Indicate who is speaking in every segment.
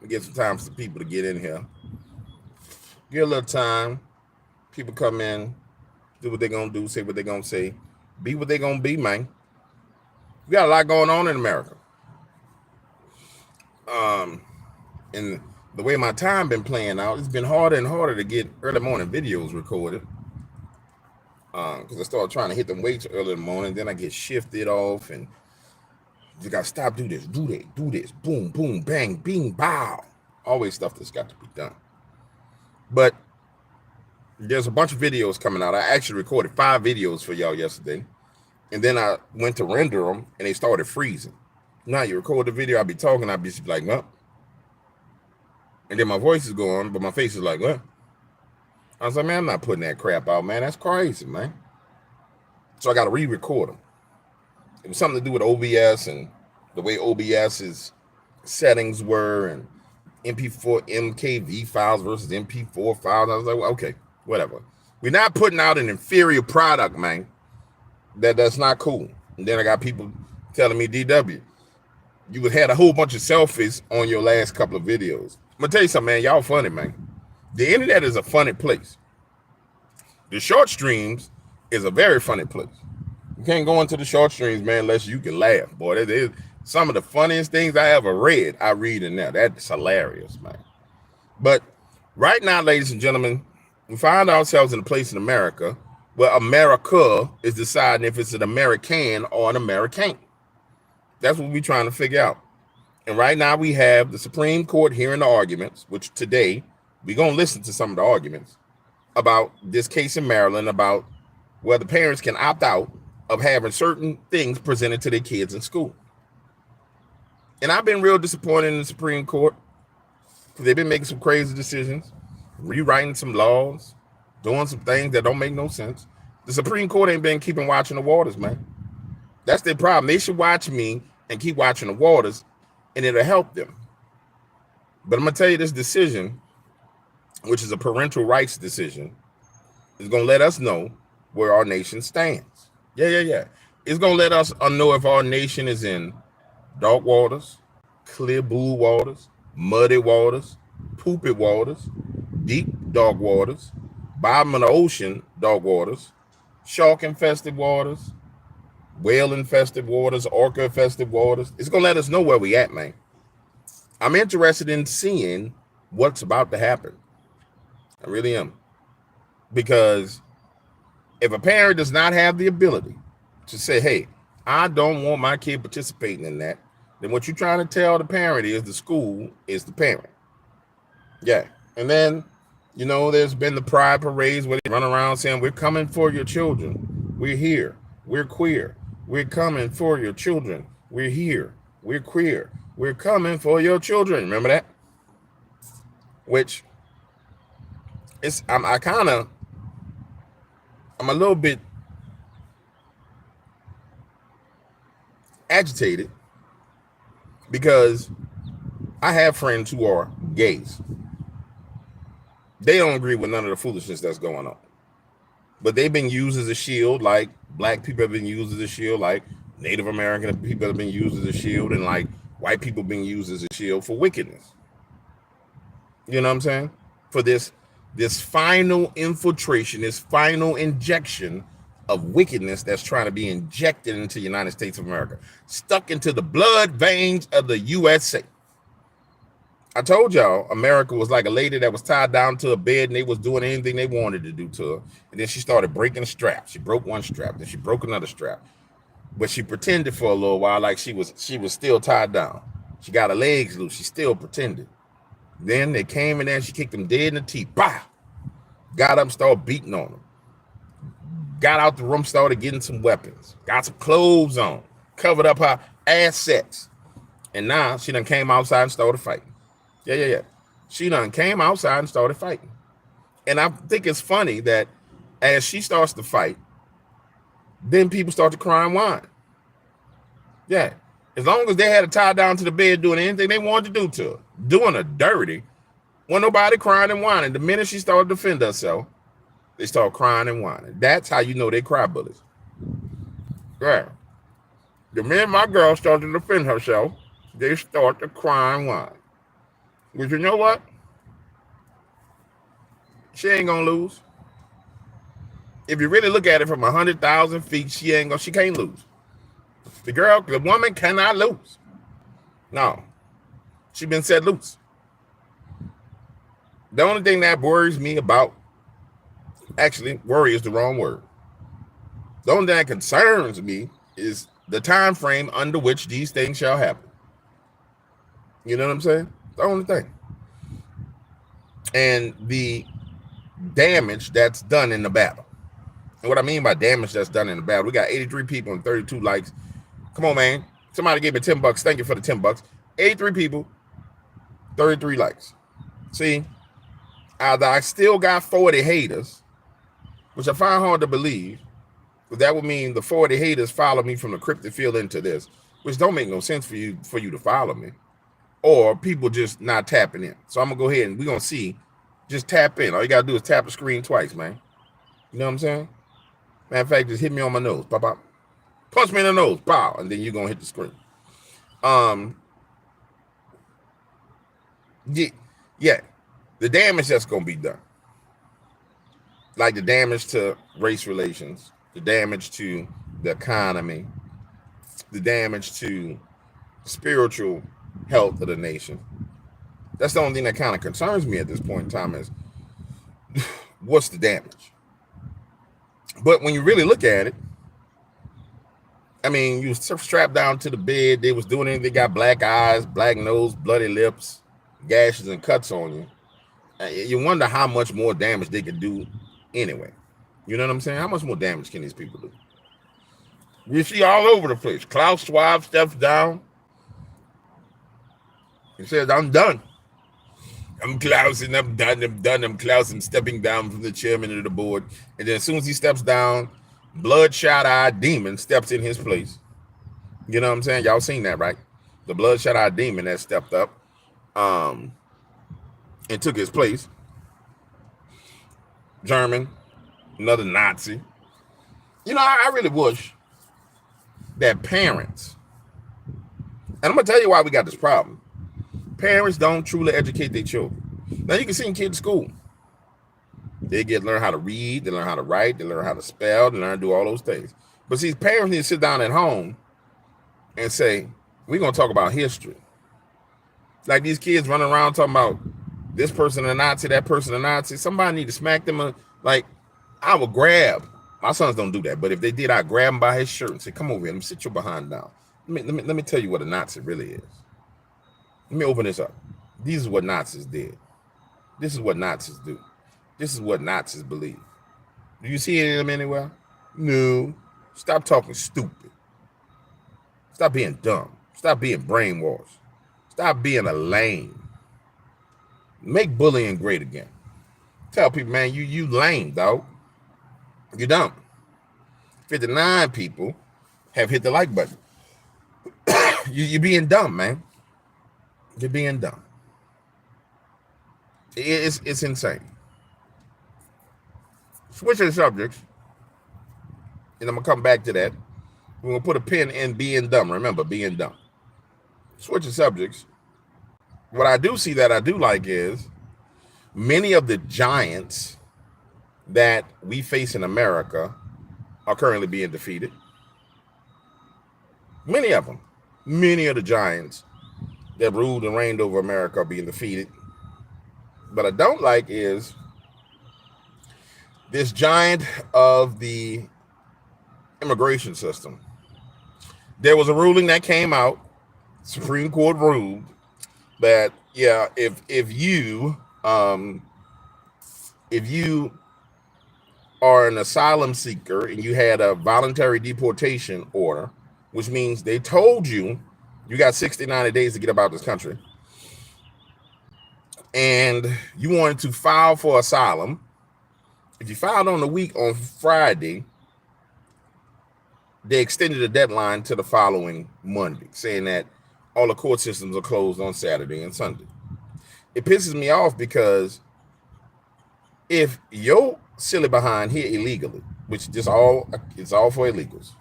Speaker 1: Get some time for some people to get in here. Get a little time. People come in, do what they're gonna do, say what they're gonna say, be what they're gonna be, man. We got a lot going on in America. Um, and the way my time been playing out, it's been harder and harder to get early morning videos recorded. Because I started trying to hit them weights early in the morning, then I get shifted off, and you gotta stop, do this, do that, do this, boom, boom, bang, bing, bow. Always stuff that's got to be done. But there's a bunch of videos coming out. I actually recorded 5 videos for y'all yesterday, and then I went to render them, and they started freezing. Now you record the video, I'll be talking, I'll be like, what? And then my voice is going, but my face is like, what? I was like, man, I'm not putting that crap out, man. That's crazy, man. So I got to re-record them. It was something to do with OBS and the way OBS's settings were, and MP4 MKV files versus MP4 files. I was like, well, okay, whatever. We're not putting out an inferior product, man. That's not cool. And then I got people telling me, DW, you had a whole bunch of selfies on your last couple of videos. I'm gonna tell you something, man. Y'all funny, man. The internet is a funny place. The short streams is a very funny place. You can't go into the short streams, man, unless you can laugh. Boy, that is some of the funniest things I ever read. I read in there. That's hilarious, man. But right now, ladies and gentlemen, we find ourselves in a place in America where America is deciding if it's an American or an American. That's what we're trying to figure out. And right now we have the Supreme Court hearing the arguments, which today we're going to listen to some of the arguments about this case in Maryland about whether parents can opt out of having certain things presented to their kids in school. And I've been real disappointed in the Supreme Court because they've been making some crazy decisions, rewriting some laws, doing some things that don't make no sense. The Supreme Court ain't been keeping watching the waters, man. That's their problem. They should watch me and keep watching the waters, and it'll help them. But I'm going to tell you, this decision, which is a parental rights decision, is going to let us know where our nation stands. Yeah. It's going to let us know if our nation is in dark waters, clear blue waters, muddy waters, poopy waters, deep dark waters, bottom of the ocean dark waters, shark-infested waters, whale-infested waters, orca-infested waters. It's going to let us know where we at, man. I'm interested in seeing what's about to happen. I really am. Because if a parent does not have the ability to say, hey, I don't want my kid participating in that, then what you're trying to tell the parent is the school is the parent. Yeah. And then, you know, there's been the pride parades where they run around saying, we're coming for your children. We're here. We're queer. We're coming for your children. We're here. We're queer. We're coming for your children. Remember that? Which I'm a little bit agitated because I have friends who are gays. They don't agree with none of the foolishness that's going on. But they've been used as a shield, like black people have been used as a shield, like Native American people have been used as a shield, and like white people being used as a shield for wickedness. You know what I'm saying? For this final infiltration, this final injection of wickedness that's trying to be injected into the United States of America, stuck into the blood veins of the USA. I told y'all America was like a lady that was tied down to a bed and they was doing anything they wanted to do to her. And then she started breaking a strap. She broke one strap, then she broke another strap. But she pretended for a little while like she was still tied down. She got her legs loose. She still pretended. Then they came in there and she kicked them dead in the teeth. Bah! Got up and started beating on them. Got out the room, started getting some weapons. Got some clothes on. Covered up her assets. And now she done came outside and started fighting. Yeah. She done came outside and started fighting. And I think it's funny that as she starts to fight, then people start to cry and whine. Yeah. As long as they had her tied down to the bed doing anything they wanted to do to her, doing her dirty, wasn't nobody crying and whining. The minute she started to defend herself, they start crying and whining. That's how you know they cry bullies. Yeah. The minute my girl started to defend herself, they start to cry and whine. But you know what? She ain't gonna lose. If you really look at it from 100,000 feet, she can't lose. The woman cannot lose. No, she been set loose. The only thing that worries me about, actually, worry is the wrong word. The only thing that concerns me is the time frame under which these things shall happen. You know what I'm saying? The only thing. And the damage that's done in the battle. And what I mean by damage that's done in the battle, we got 83 people and 32 likes. Come on, man. Somebody gave me $10. Thank you for the $10. 83 people, 33 likes. See, either I still got 40 haters, which I find hard to believe, but that would mean the 40 haters follow me from the cryptid field into this, which don't make no sense for you to follow me, or people just not tapping in. So I'm gonna go ahead and we're gonna see. Just tap in. All you gotta do is tap the screen twice, man. You know what I'm saying? Matter of fact, just hit me on my nose, pop, pop. Punch me in the nose, pow, and then you're gonna hit the screen. Yeah, the damage that's gonna be done, like the damage to race relations, the damage to the economy, the damage to spiritual health of the nation. That's the only thing that kind of concerns me at this point in time is what's the damage? But when you really look at it, I mean, you strapped down to the bed. They was doing anything. They got black eyes, black nose, bloody lips, gashes and cuts on you. You wonder how much more damage they could do anyway. You know what I'm saying? How much more damage can these people do? We see all over the place. Klaus Schwab steps down. He says, I'm done. I'm Klaus and I'm done. I'm Klaus. I'm stepping down from the chairman of the board. And then as soon as he steps down, bloodshot-eyed demon steps in his place. You know what I'm saying? Y'all seen that, right? The bloodshot-eyed demon that stepped up and took his place. German, another Nazi. You know, I really wish that parents, and I'm going to tell you why we got this problem. Parents don't truly educate their children. Now, you can see in kids' school. They learn how to read, they learn how to write, they learn how to spell, they learn how to do all those things. But see, parents need to sit down at home and say, we're going to talk about history. Like these kids running around talking about this person a Nazi, that person a Nazi. Somebody need to smack them. Like, I would grab. My sons don't do that, but if they did, I'd grab him by his shirt and say, come over here, let me sit your behind down. Let me tell you what a Nazi really is. Let me open this up. These is what Nazis did. This is what Nazis do. This is what Nazis believe. Do you see any of them anywhere? No. Stop talking stupid. Stop being dumb. Stop being brainwashed. Stop being a lame. Make bullying great again. Tell people, man, you lame, dog. You're dumb. 59 people have hit the like button. You're being dumb, man. You're being dumb. It's insane. Switching subjects, and I'm going to come back to that. We're going to put a pin in being dumb. Remember, being dumb. Switching subjects. What I do see that I do like is many of the giants that we face in America are currently being defeated. Many of them. Many of the giants that ruled and reigned over America are being defeated. What I don't like is this giant of the immigration system. There was a ruling that came out, Supreme Court ruled that, yeah, if you are an asylum seeker and you had a voluntary deportation order, which means they told you got 60, 90 days to get about this country, and you wanted to file for asylum, if you filed on Friday, they extended the deadline to the following Monday, saying that all the court systems are closed on Saturday and Sunday. It pisses me off because if you're silly behind here illegally, which it's all for illegals,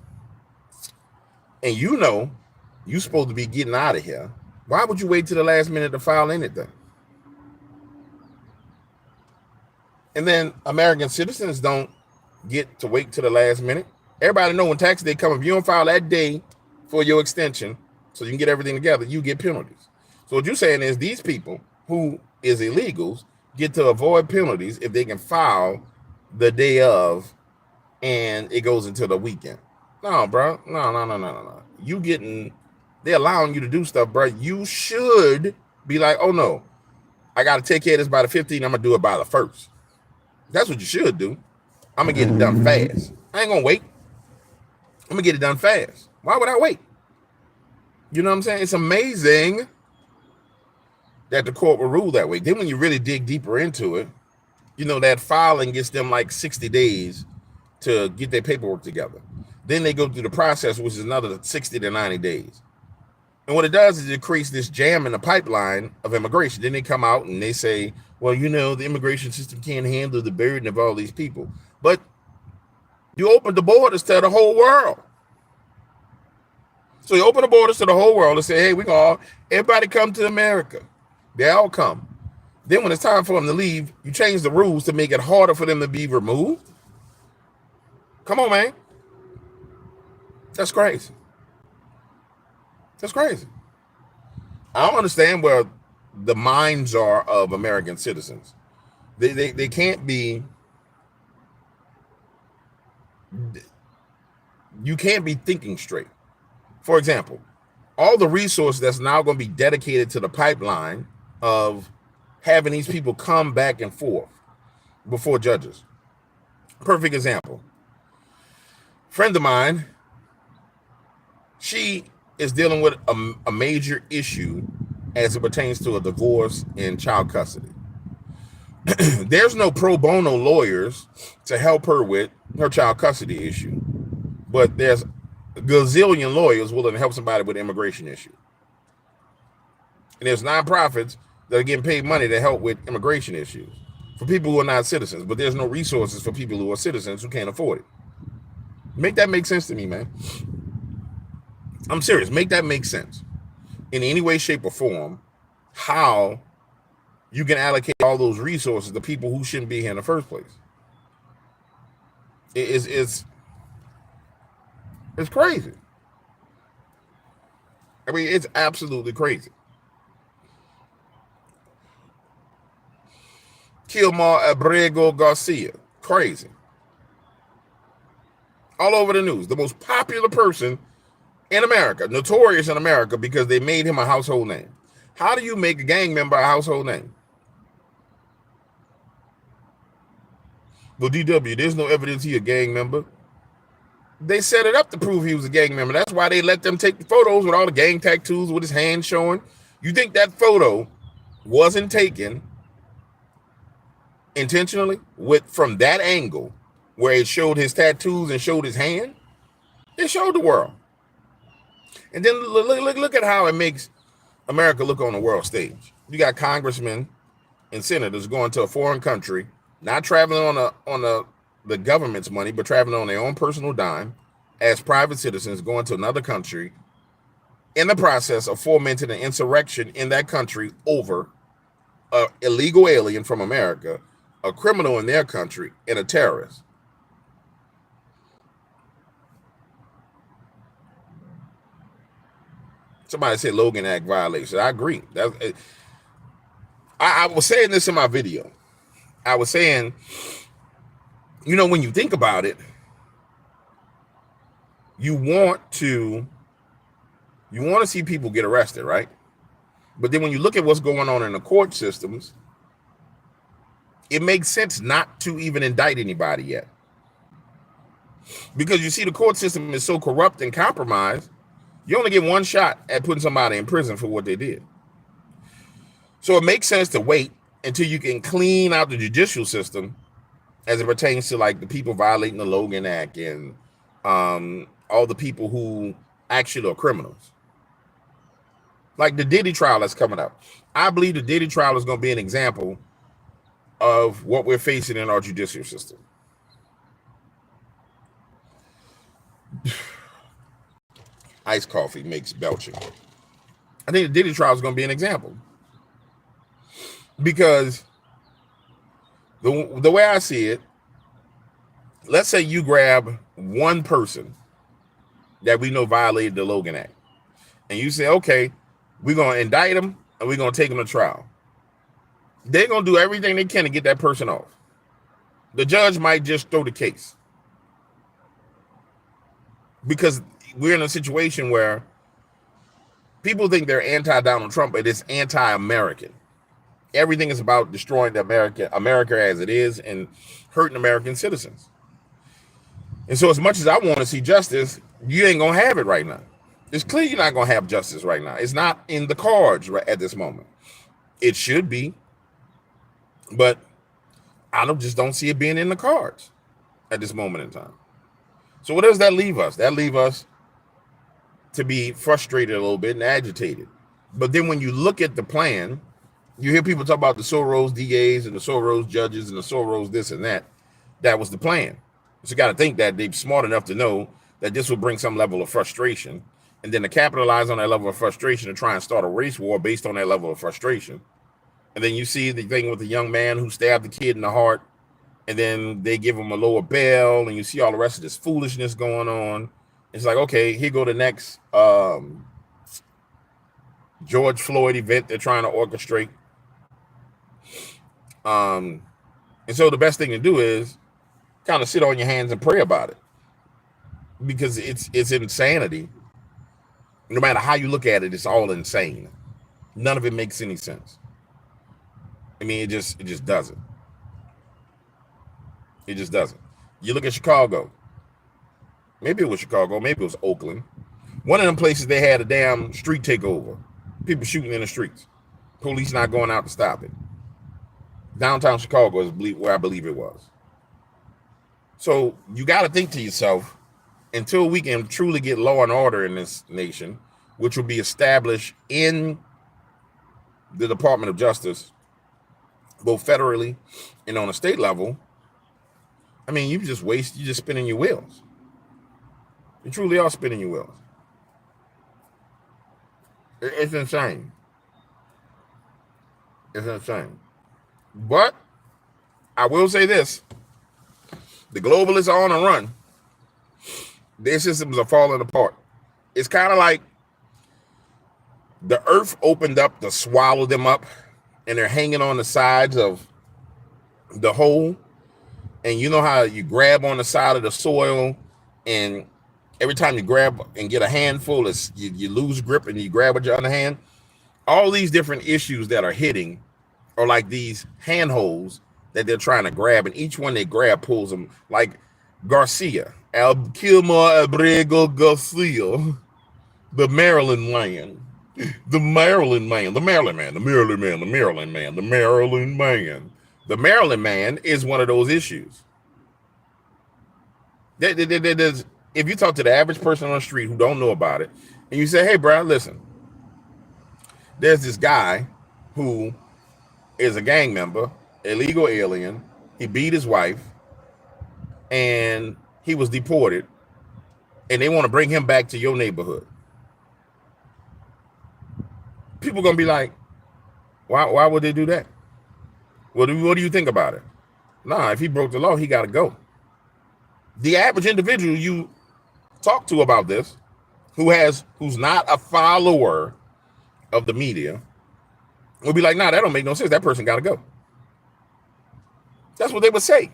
Speaker 1: and you're supposed to be getting out of here, why would you wait till the last minute to file anything? And then American citizens don't get to wait to the last minute. Everybody know when tax day comes, if you don't file that day for your extension so you can get everything together, you get penalties. So what you're saying is these people who is illegals get to avoid penalties if they can file the day of and it goes into the weekend. No, bro. No. They're allowing you to do stuff, bro. You should be like, oh no, I got to take care of this by the 15th. I'm going to do it by the 1st. That's what you should do. I'm going to get it done fast. I ain't going to wait. I'm going to get it done fast. Why would I wait? You know what I'm saying? It's amazing that the court will rule that way. Then when you really dig deeper into it, you know, that filing gets them like 60 days to get their paperwork together. Then they go through the process, which is another 60 to 90 days. And what it does is it creates this jam in the pipeline of immigration. Then they come out and they say, well, you know, the immigration system can't handle the burden of all these people. But you open the borders to the whole world. So you open the borders to the whole world and say, hey, everybody come to America. They all come. Then when it's time for them to leave, you change the rules to make it harder for them to be removed. Come on, man. That's crazy. That's crazy. I don't understand where the minds are of American citizens. They can't be. You can't be thinking straight. For example, all the resources that's now going to be dedicated to the pipeline of having these people come back and forth before judges. Perfect example. Friend of mine, she is dealing with a major issue as it pertains to a divorce and child custody. There's no pro bono lawyers to help her with her child custody issue, but there's a gazillion lawyers willing to help somebody with an immigration issue. And there's nonprofits that are getting paid money to help with immigration issues for people who are not citizens, but there's no resources for people who are citizens who can't afford it. Make that make sense to me, man. I'm serious. Make that make sense in any way, shape, or form. How you can allocate all those resources to people who shouldn't be here in the first place. It's crazy. I mean, it's absolutely crazy. Kilmar Abrego Garcia, crazy. All over the news. The most popular person in America, notorious in America because they made him a household name. How do you make a gang member a household name? Well, DW, there's no evidence he a gang member. They set it up to prove he was a gang member. That's why they let them take the photos with all the gang tattoos with his hand showing. You think that photo wasn't taken intentionally from that angle where it showed his tattoos and showed his hand? It showed the world. And then look at how it makes America look on the world stage. You got congressmen and senators going to a foreign country, not traveling on the government's money, but traveling on their own personal dime as private citizens, going to another country in the process of fomenting an insurrection in that country over an illegal alien from America, a criminal in their country, and a terrorist. Somebody said Logan Act violation. I agree. I was saying this in my video. I was saying, you know, when you think about it, you want to see people get arrested, right? But then when you look at what's going on in the court systems, it makes sense not to even indict anybody yet. Because you see, the court system is so corrupt and compromised, you only get one shot at putting somebody in prison for what they did. So it makes sense to wait until you can clean out the judicial system as it pertains to like the people violating the Logan Act and all the people who actually are criminals. Like the Diddy trial that's coming up. I believe the Diddy trial is going to be an example of what we're facing in our judicial system. Iced coffee makes belching. I think the Diddy trial is going to be an example. Because The way I see it, let's say you grab one person that we know violated the Logan Act, and you say, okay, we're going to indict them and we're going to take them to trial. They're going to do everything they can to get that person off. The judge might just throw the case because we're in a situation where people think they're anti-Donald Trump, but it's anti-American. Everything is about destroying America as it is and hurting American citizens. And so as much as I want to see justice, you ain't going to have it right now. It's clear you're not going to have justice right now. It's not in the cards right at this moment. It should be, but I just don't see it being in the cards at this moment in time. So what does that leave us? That leave us to be frustrated a little bit and agitated. But then when you look at the plan, you hear people talk about the Soros DAs and the Soros judges and the Soros this and that. That was the plan. So you got to think that they're smart enough to know that this will bring some level of frustration, and then to capitalize on that level of frustration and try and start a race war based on that level of frustration. And then you see the thing with the young man who stabbed the kid in the heart, and then they give him a lower bail, and you see all the rest of this foolishness going on. It's like, okay, here go the next George Floyd event they're trying to orchestrate. And so the best thing to do is kind of sit on your hands and pray about it, because it's insanity. No matter how you look at it, it's all insane. None of it makes any sense. I mean, it just doesn't. It just doesn't. You look at Chicago. Maybe it was Chicago. Maybe it was Oakland. One of them places they had a damn street takeover. People shooting in the streets. Police not going out to stop it. Downtown Chicago is where I believe it was. So you got to think to yourself, until we can truly get law and order in this nation, which will be established in the Department of Justice, both federally and on a state level, I mean, you're just spinning your wheels. You truly are spinning your wheels. It's insane. It's insane. But I will say this. The globalists are on a run. Their systems are falling apart. It's kind of like the earth opened up to swallow them up, and they're hanging on the sides of the hole. And you know how you grab on the side of the soil, and every time you grab and get a handful, you lose grip and you grab with your other hand. All these different issues that are hitting are like these handholds that they're trying to grab, and each one they grab pulls them, like Garcia, Kilmore Abrego Garcia, the Maryland man, the Maryland man, the Maryland man, the Maryland man, the Maryland man, the Maryland man. The Maryland man is one of those issues. If you talk to the average person on the street who don't know about it, and you say, hey, bro, listen, there's this guy who is a gang member, illegal alien. He beat his wife, and he was deported, and they want to bring him back to your neighborhood. People are going to be like, why would they do that? What do you think about it? Nah, if he broke the law, he got to go. The average individual you talk to about this, who's not a follower of the media, will be like, nah, that don't make no sense. That person got to go. That's what they would say.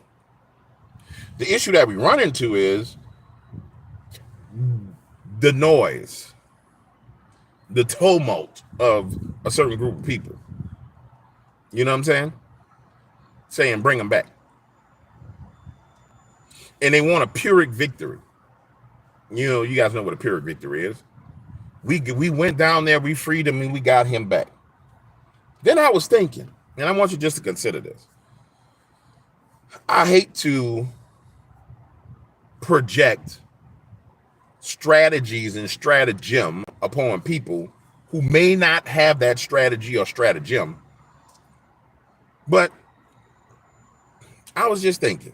Speaker 1: The issue that we run into is the noise, the tumult of a certain group of people. You know what I'm saying? Saying bring them back. And they want a Pyrrhic victory. You know, you guys know what a Pyrrhic victory is. We went down there, we freed him, and we got him back. Then I was thinking, and I want you just to consider this. I hate to project strategies and stratagem upon people who may not have that strategy or stratagem. But I was just thinking,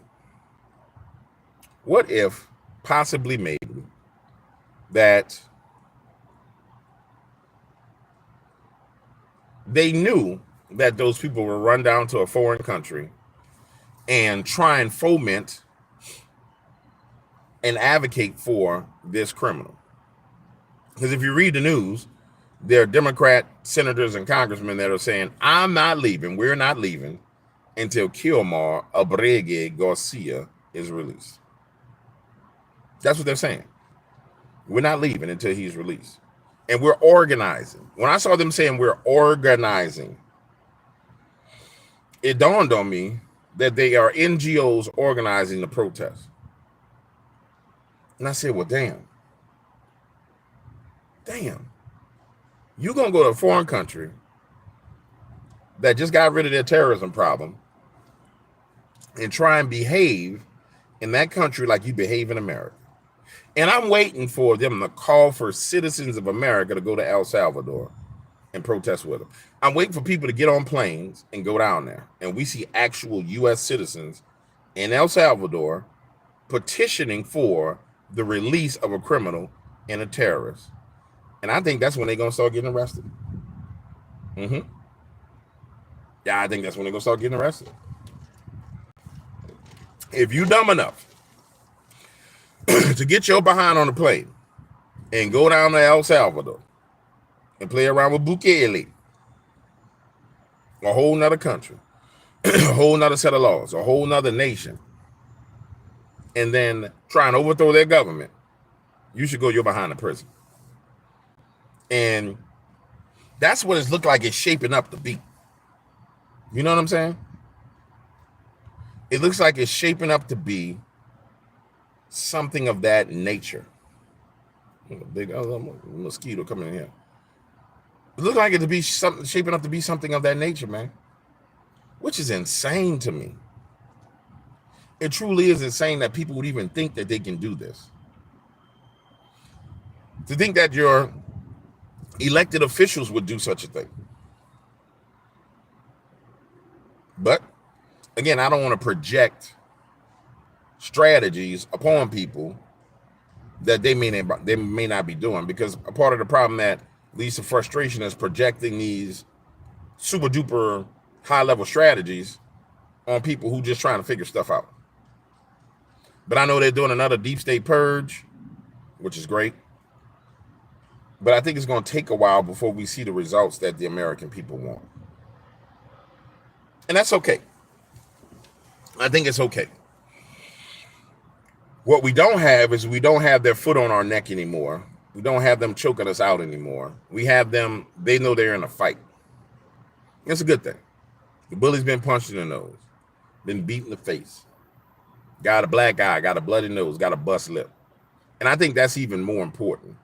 Speaker 1: what if possibly maybe that they knew that those people were run down to a foreign country and try and foment and advocate for this criminal. Because if you read the news, there are Democrat senators and congressmen that are saying, I'm not leaving, we're not leaving until Kilmar Abregue Garcia is released. That's what they're saying. We're not leaving until he's released. And we're organizing. When I saw them saying we're organizing, it dawned on me that they are NGOs organizing the protest. And I said, well, damn. You're going to go to a foreign country that just got rid of their terrorism problem and try and behave in that country like you behave in America. And I'm waiting for them to call for citizens of America to go to El Salvador and protest with them. I'm waiting for people to get on planes and go down there. And we see actual U.S. citizens in El Salvador petitioning for the release of a criminal and a terrorist. And I think that's when they're going to start getting arrested. Yeah, I think that's when they're going to start getting arrested. If you're dumb enough to get your behind on the plane and go down to El Salvador and play around with Bukele, a whole nother country, a whole nother set of laws, a whole nother nation, and then try and overthrow their government, you should go your behind the prison. And that's what it's looked like it's shaping up to be. You know what I'm saying? It looks like it's shaping up to be something of that nature. Big mosquito coming in here. It looks like it to be something shaping up to be something of that nature, man. Which is insane to me. It truly is insane that people would even think that they can do this. To think that your elected officials would do such a thing. But again, I don't want to project strategies upon people that they may not be doing, because a part of the problem that leads to frustration is projecting these super duper high level strategies on people who just trying to figure stuff out. But I know they're doing another deep state purge, which is great. But I think it's going to take a while before we see the results that the American people want. And that's okay. I think it's okay. What we don't have is we don't have their foot on our neck anymore. We don't have them choking us out anymore. We have them, they know they're in a fight. It's a good thing. The bully's been punched in the nose, been beat in the face, got a black eye, got a bloody nose, got a bust lip. And I think that's even more important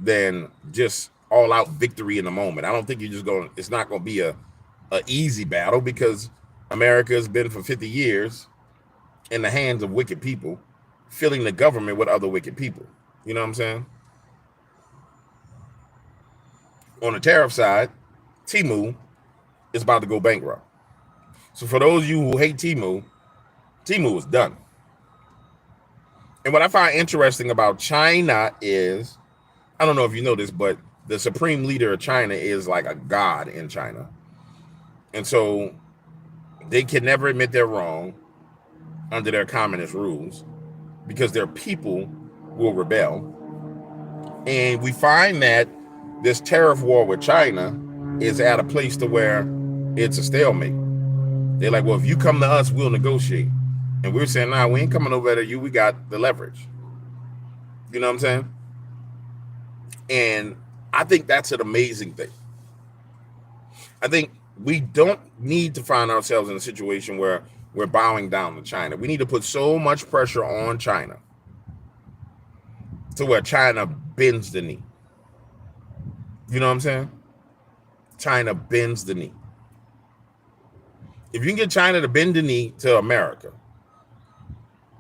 Speaker 1: than just all out victory in the moment. I don't think you're just going, it's not going to be a easy battle, because America has been for 50 years in the hands of wicked people, filling the government with other wicked people. You know what I'm saying? On the tariff side, Temu is about to go bankrupt. So for those of you who hate Temu is done. And what I find interesting about China is, I don't know if you know this, but the supreme leader of China is like a god in China. And so they can never admit they're wrong under their communist rules, because their people will rebel. And we find that this tariff war with China is at a place to where it's a stalemate. They're like, well, if you come to us, we'll negotiate. And we're saying, nah, we ain't coming over to you. We got the leverage. You know what I'm saying? And I think that's an amazing thing. I think we don't need to find ourselves in a situation where we're bowing down to China. We need to put so much pressure on China to where China bends the knee. You know what I'm saying? China bends the knee. If you can get China to bend the knee to America,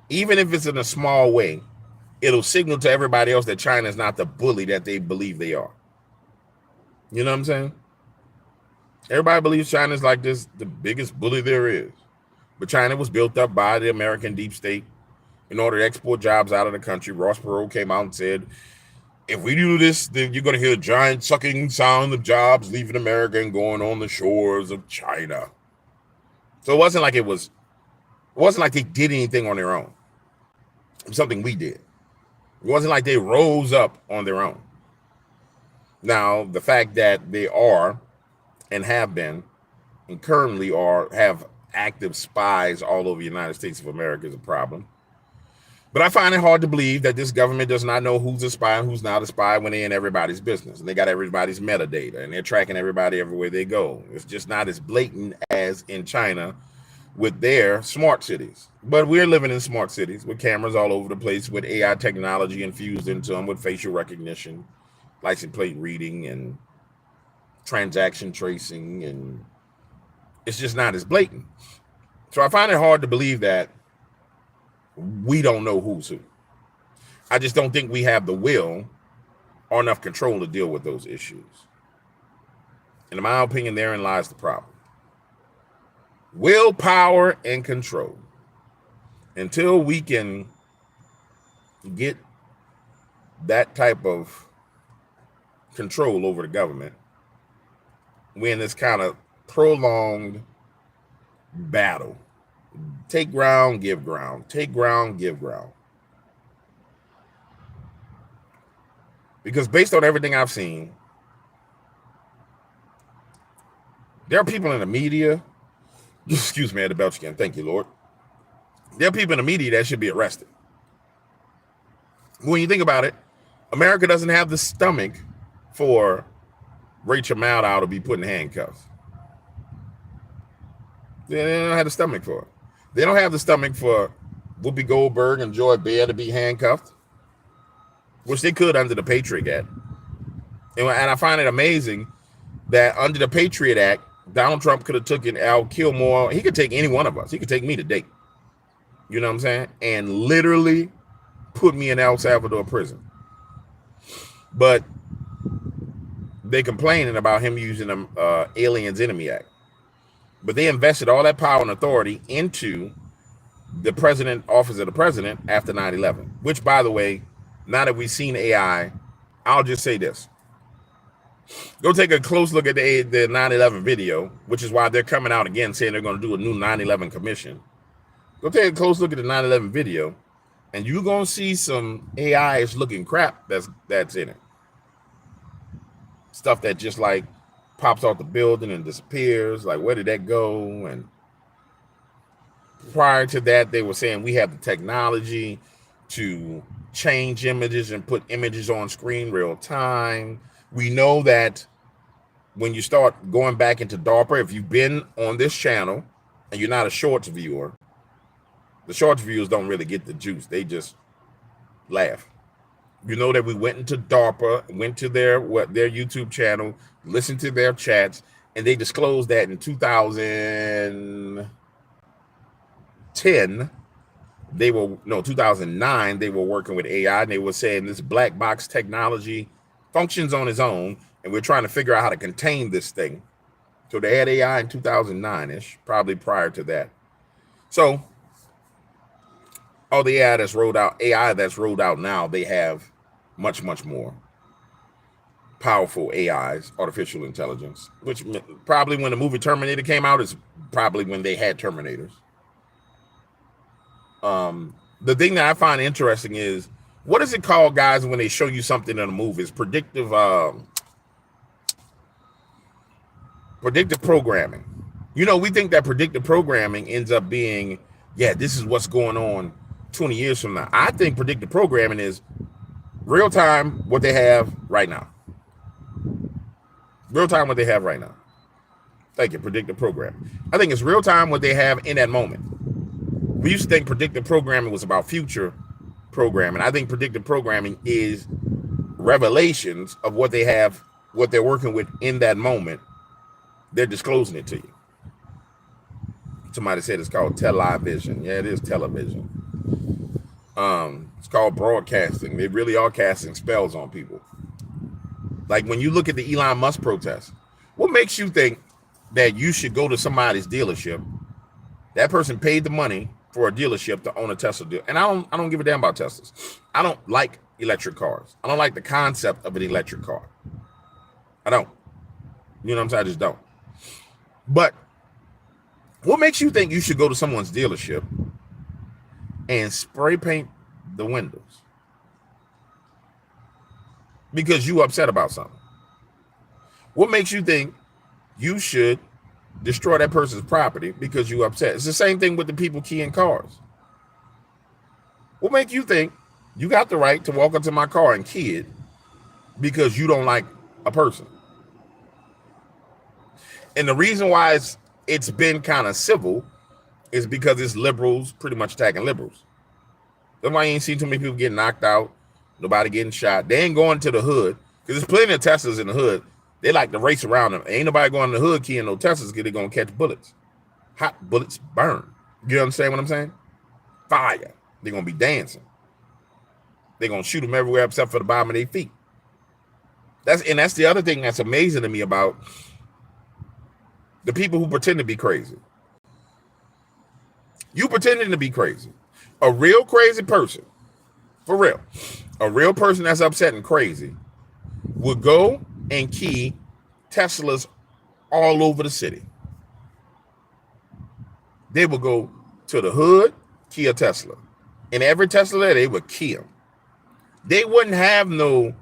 Speaker 1: even if it's in a small way, it'll signal to everybody else that China is not the bully that they believe they are. You know what I'm saying? Everybody believes China is like this, the biggest bully there is. But China was built up by the American deep state in order to export jobs out of the country. Ross Perot came out and said, if we do this, then you're going to hear a giant sucking sound of jobs leaving America and going on the shores of China. So it wasn't like they did anything on their own. It was something we did. It wasn't like they rose up on their own. Now, the fact that they are and have been and currently have active spies all over the United States of America is a problem. But I find it hard to believe that this government does not know who's a spy and who's not a spy when they're in everybody's business. And they got everybody's metadata and they're tracking everybody everywhere they go. It's just not as blatant as in China with their smart cities. But we're living in smart cities with cameras all over the place, with AI technology infused into them, with facial recognition, license plate reading, and transaction tracing. And it's just not as blatant. So I find it hard to believe that we don't know who's who. I just don't think we have the will or enough control to deal with those issues. And in my opinion, therein lies the problem. Willpower and control. Until we can get that type of control over the government, we're in this kind of prolonged battle. Take ground, give ground. Take ground, give ground. Because based on everything I've seen, there are people in the media, excuse me, I had to belch again, thank you, Lord. There are people in the media that should be arrested. When you think about it, America doesn't have the stomach for Rachel Maddow to be put in handcuffs. They don't have the stomach for it. They don't have the stomach for Whoopi Goldberg and Joy Behar to be handcuffed, which they could under the Patriot Act. And I find it amazing that under the Patriot Act, Donald Trump could have taken Al Kilmore. He could take any one of us. He could take me to date. You know what I'm saying? And literally put me in El Salvador prison. But they complaining about him using the Aliens Enemy Act. But they invested all that power and authority into the office of the president after 9/11, which, by the way, now that we've seen AI, I'll just say this. Go take a close look at the 9/11 video, which is why they're coming out again saying they're going to do a new 9/11 commission. Go take a close look at the 9/11 video, and you're going to see some AI-ish looking crap that's in it. Stuff that just like pops off the building and disappears. Like, where did that go? And prior to that, they were saying we have the technology to change images and put images on screen real time. We know that when you start going back into DARPA, if you've been on this channel and you're not a shorts viewer, the shorts viewers don't really get the juice. They just laugh. You know that we went into DARPA, went to their YouTube channel, listened to their chats, and they disclosed that in 2010, 2009, they were working with AI, and they were saying this black box technology functions on its own, and we're trying to figure out how to contain this thing. So they had AI in 2009-ish, probably prior to that. So all the AI that's rolled out now, they have much, much more powerful AIs, artificial intelligence, which probably when the movie Terminator came out is probably when they had Terminators. The thing that I find interesting is, what is it called, guys, when they show you something in a movie? It's predictive programming. You know, we think that predictive programming ends up being, yeah, this is what's going on 20 years from now. I think predictive programming is real time what they have right now. Real time what they have right now. Thank you, predictive programming. I think it's real time what they have in that moment. We used to think predictive programming was about future programming. I think predictive programming is revelations of what they have, what they're working with in that moment. They're disclosing it to you. Somebody said it's called television. Yeah, it is television. It's called broadcasting. They really are casting spells on people. Like when you look at the Elon Musk protest, what makes you think that you should go to somebody's dealership? That person paid the money for a dealership to own a Tesla deal. And I don't give a damn about Teslas. I don't like electric cars. I don't like the concept of an electric car. I don't. You know what I'm saying? I just don't. But What makes you think you should go to someone's dealership and spray paint the windows because you upset about something? What makes you think you should destroy that person's property because you upset? It's the same thing with the people keying cars. What makes you think you got the right to walk into my car and key it because you don't like a person? And the reason why it's been kind of civil is because it's liberals pretty much attacking liberals. That's why you ain't seen too many people getting knocked out, nobody getting shot. They ain't going to the hood because there's plenty of Teslas in the hood. They like to race around them. Ain't nobody going to the hood keying no Teslas because they're going to catch bullets. Hot bullets burn. You understand what I'm saying? Fire. They're going to be dancing. They're going to shoot them everywhere except for the bottom of their feet. That's the other thing that's amazing to me about the people who pretend to be crazy. You pretending to be crazy. A real crazy person, for real, a real person that's upset and crazy would go and key Teslas all over the city. They would go to the hood, key a Tesla. And every Tesla there, they would key them. They wouldn't have no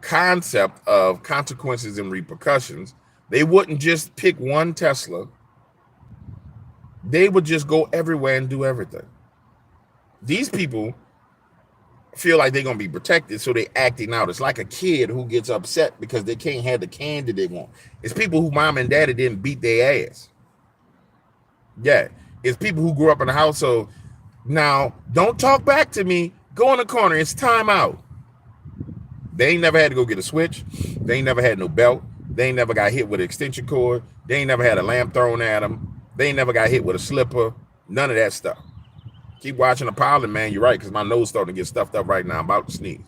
Speaker 1: concept of consequences and repercussions. They wouldn't just pick one Tesla. They would just go everywhere and do everything. These people feel like they're going to be protected, so they acting out. It's like a kid who gets upset because they can't have the candy they want. It's people who mom and daddy didn't beat their ass. Yeah, it's people who grew up in a household. Now, don't talk back to me. Go in the corner. It's time out. They ain't never had to go get a switch. They ain't never had no belt. They ain't never got hit with an extension cord. They ain't never had a lamp thrown at them. They ain't never got hit with a slipper. None of that stuff. Keep watching the pilot, man. You're right, because my nose starting to get stuffed up right now. I'm about to sneeze.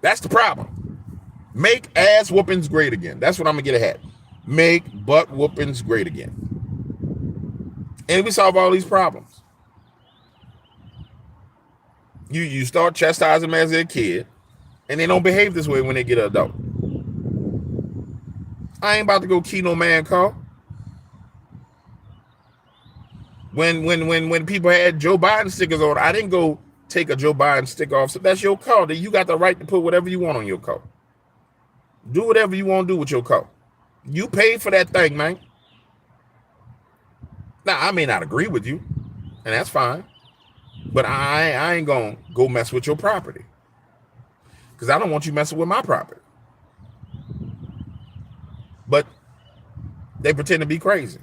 Speaker 1: That's the problem. Make ass whoopings great again. That's what I'm going to get ahead. Make butt whoopings great again. And we solve all these problems. You start chastising them as a kid, and they don't behave this way when they get an adult. I ain't about to go key no man car. When people had Joe Biden stickers on, I didn't go take a Joe Biden sticker off. So that's your car. Then you got the right to put whatever you want on your car. Do whatever you want to do with your car. You paid for that thing, man. Now, I may not agree with you, and that's fine. But I ain't going to go mess with your property. Because I don't want you messing with my property. But they pretend to be crazy.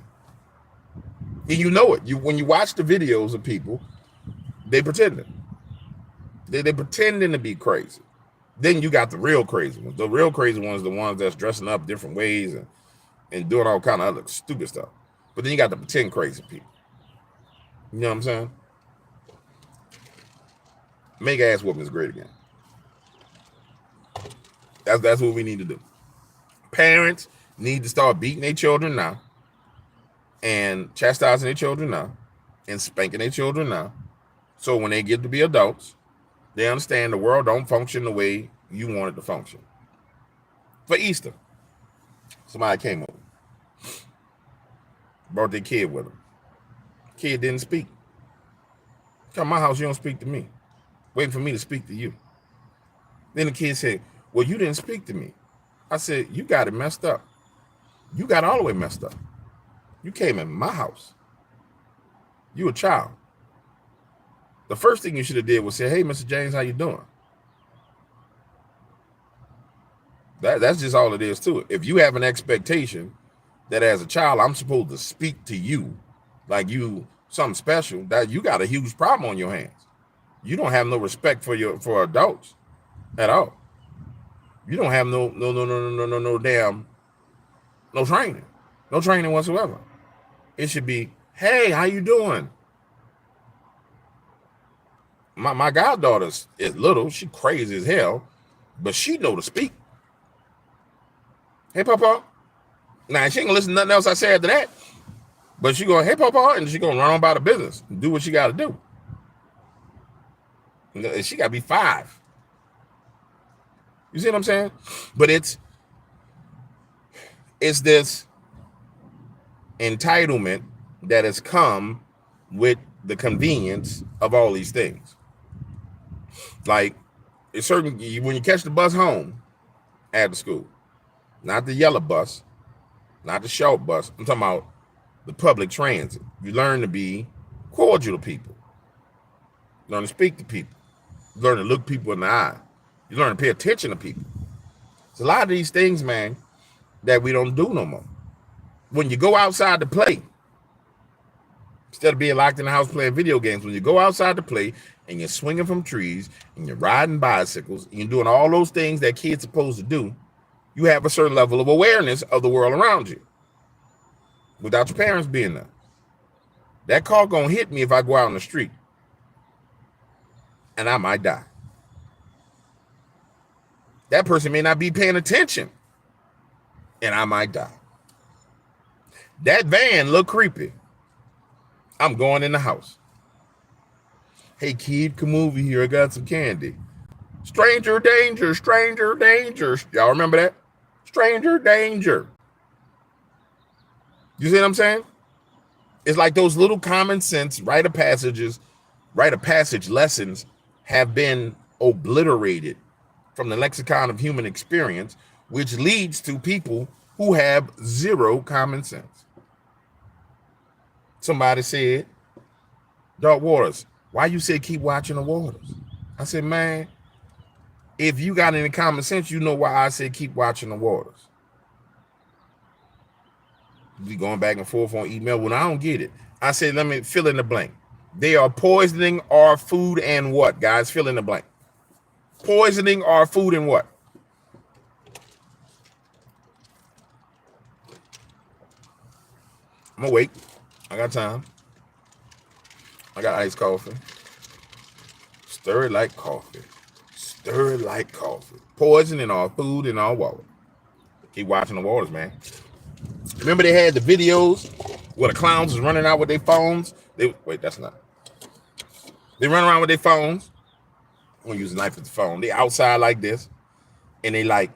Speaker 1: And you know it. When you watch the videos of people, they pretending. They pretending to be crazy. Then you got the real crazy ones. The real crazy ones, the ones that's dressing up different ways and doing all kind of other stupid stuff. But then you got the pretend crazy people. You know what I'm saying? Make ass whoopings great again. That's what we need to do. Parents need to start beating their children now, and chastising their children now, and spanking their children now. So when they get to be adults, they understand the world don't function the way you want it to function. For Easter, somebody came over, brought their kid with them. Kid didn't speak. Come to my house, you don't speak to me. Waiting for me to speak to you. Then the kid said, well, you didn't speak to me. I said, you got it messed up. You got all the way messed up. You came in my house. You a child. The first thing you should have did was say, hey, Mr. James, how you doing? That's just all it is to it. If you have an expectation that as a child, I'm supposed to speak to you like you something special, that you got a huge problem on your hands. You don't have no respect for adults at all. You don't have no damn, no training whatsoever. It should be, hey, how you doing? My goddaughter is little, she crazy as hell, but she know to speak. Hey, Papa. Now she ain't gonna listen to nothing else I say after that, but she going, hey, Papa, and she gonna run on about the business and do what she got to do. And she got to be 5. You see what I'm saying? But it's this entitlement that has come with the convenience of all these things. Like, it's certain, when you catch the bus home after school, not the yellow bus, not the short bus, I'm talking about the public transit. You learn to be cordial to people. You learn to speak to people. You learn to look people in the eye. You learn to pay attention to people. It's a lot of these things, man, that we don't do no more. When you go outside to play, instead of being locked in the house playing video games, when you go outside to play and you're swinging from trees and you're riding bicycles and you're doing all those things that kids are supposed to do, you have a certain level of awareness of the world around you without your parents being there. That car gonna hit me if I go out on the street, and I might die. That person may not be paying attention, and I might die. That van look creepy. I'm going in the house. Hey kid, come over here. I got some candy. Stranger danger, stranger danger. Y'all remember that? Stranger danger. You see what I'm saying? It's like those little common sense rite of passage lessons have been obliterated from the lexicon of human experience, which leads to people who have zero common sense. Somebody said, Dark Waters, why you say keep watching the waters? I said, man, if you got any common sense, you know why I said keep watching the waters. We going back and forth on email when I don't get it. I said, let me fill in the blank. They are poisoning our food and what, guys? Fill in the blank. Poisoning our food and what? I'm gonna wait. I got time. I got iced coffee. Stir it like coffee. Stir it like coffee. Poisoning our food and our water. Keep watching the waters, man. Remember they had the videos where the clowns was running out with their phones? Wait, that's not. They run around with their phones. I'm gonna use a knife with the phone. They outside like this, and they like,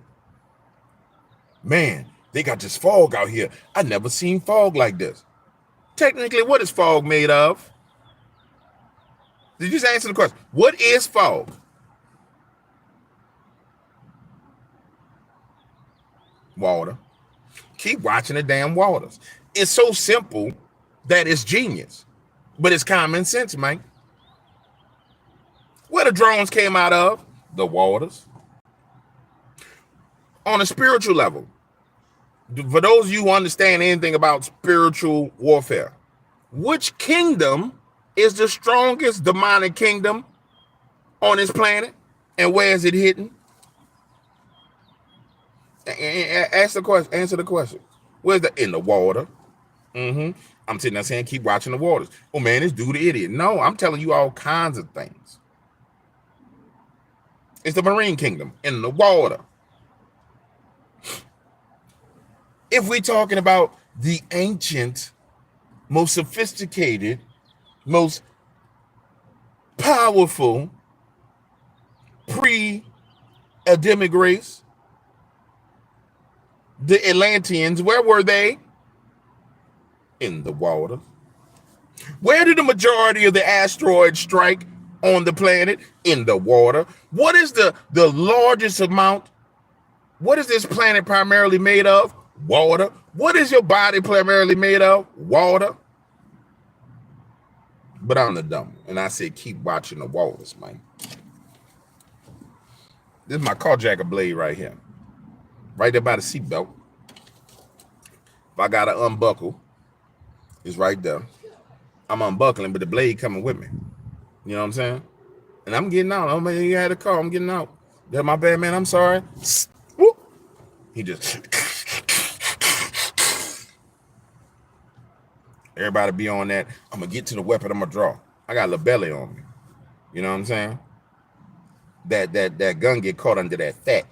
Speaker 1: man, they got this fog out here. I never seen fog like this. Technically, what is fog made of? Did you just answer the question? What is fog? Water. Keep watching the damn waters. It's so simple that it's genius, but it's common sense, man. Where the drones came out of? The waters. On a spiritual level, for those of you who understand anything about spiritual warfare, which kingdom is the strongest demonic kingdom on this planet, and where is it hidden? Answer the question. Where's the in the water? I'm sitting there saying, keep watching the waters. Oh man, this dude the idiot. No, I'm telling you all kinds of things. It's the marine kingdom in the water. If we're talking about the ancient, most sophisticated, most powerful pre-Adamic race, the Atlanteans, where were they? In the water. Where did the majority of the asteroids strike on the planet? In the water. What is the largest amount? What is this planet primarily made of? Water. What is your body primarily made of? Water. But I'm the dumb one, and I say keep watching the waters, man. This is my carjacker blade right here. Right there by the seatbelt. If I gotta unbuckle, it's right there. I'm unbuckling, but the blade coming with me. You know what I'm saying? And I'm getting out. Oh man, you had a car. I'm getting out. That's my bad, man. I'm sorry. Whoop. He just. Everybody be on that. I'm gonna get to the weapon. I'm gonna draw. I got a little belly on me. You know what I'm saying? That gun get caught under that fat.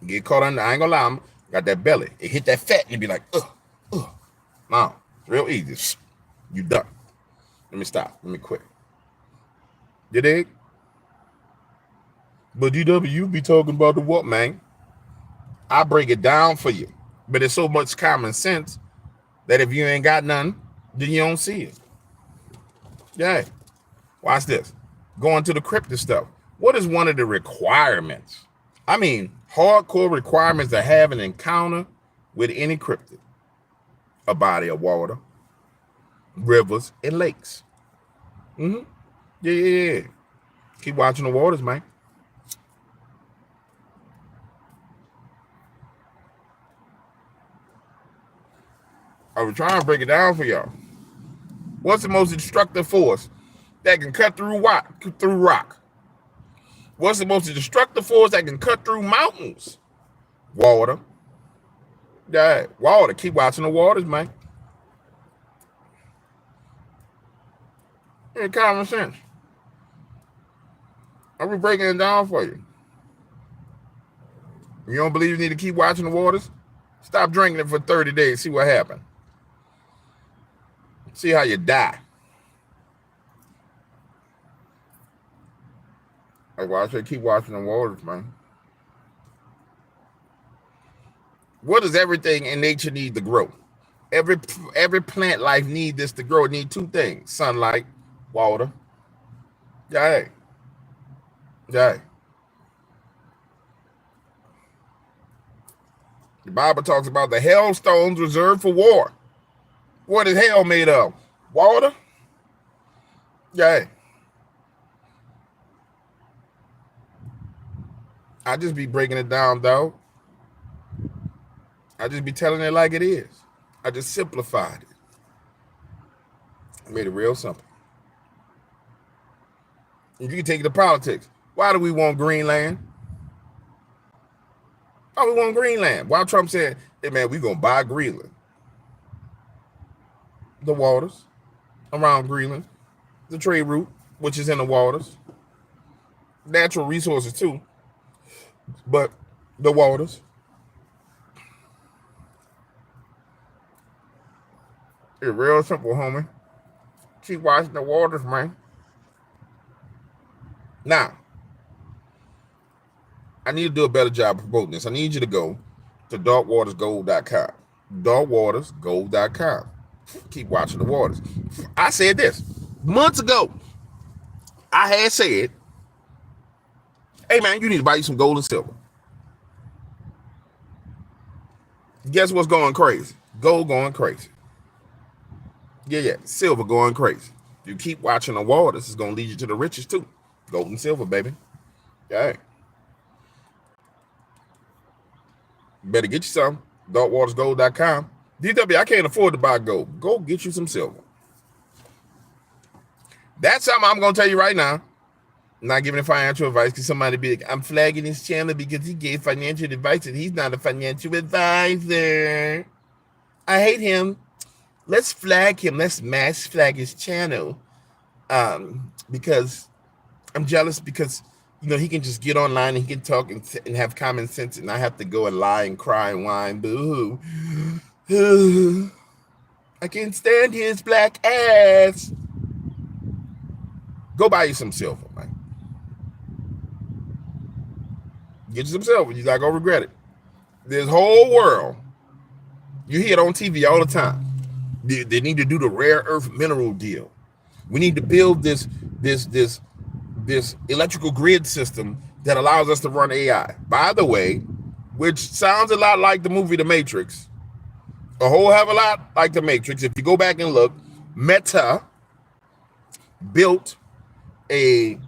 Speaker 1: Get caught under. I ain't gonna lie. Got that belly. It hit that fat and it be like, No, it's real easy. You done. Let me stop. Let me quit. You dig? But DW, you be talking about the what, man? I break it down for you. But it's so much common sense that if you ain't got none, then you don't see it. Yeah. Watch this. Going to the cryptid stuff. What is one of the requirements? I mean, hardcore requirements to have an encounter with any cryptid. A body of water, rivers, and lakes. Yeah. Keep watching the waters, man. I was trying to break it down for y'all. What's the most destructive force that can cut through rock? What's the most destructive force that can cut through mountains? Water. Yeah, water. Keep watching the waters, man. Yeah, common sense. I'll be breaking it down for you. You don't believe you need to keep watching the waters? Stop drinking it for 30 days. See what happens. See how you die. That's why I say keep watching the waters, man. What does everything in nature need to grow? Every plant life needs this to grow. It needs two things: sunlight, water. Yeah. The Bible talks about the hailstones reserved for war. What is hell made of? Water? Yeah. I just be breaking it down, though. I just be telling it like it is. I just simplified it. I made it real simple. You can take it to politics. Why do we want Greenland? Why we want Greenland? Why Trump said, hey man, we gonna buy Greenland. The waters around Greenland, the trade route, which is in the waters, natural resources too, but the waters. It's real simple, homie. Keep watching the waters, man. Now, I need to do a better job promoting this. I need you to go to darkwatersgold.com. Darkwatersgold.com. Keep watching the waters. I said this months ago. I had said, hey man, you need to buy you some gold and silver. Guess what's going crazy? Gold going crazy. Yeah. Silver going crazy. You keep watching the waters, it's going to lead you to the riches too. Gold and silver, baby. Okay. Better get you some. Darkwatersgold.com. DW, I can't afford to buy gold. Go get you some silver. That's something I'm going to tell you right now. I'm not giving financial advice because somebody be like, I'm flagging his channel because he gave financial advice and he's not a financial advisor. I hate him. Let's flag him. Let's mass flag his channel. Because I'm jealous because, you know, he can just get online and he can talk and have common sense and I have to go and lie and cry and whine. Boo-hoo. I can't stand his black ass. Go buy you some silver, man. Get you some silver. You're not going to regret it. This whole world, you hear it on TV all the time. They need to do the rare earth mineral deal. We need to build this electrical grid system that allows us to run AI. By the way, which sounds a lot like the movie The Matrix. A whole hell of a lot like The Matrix. If you go back and look, Meta built a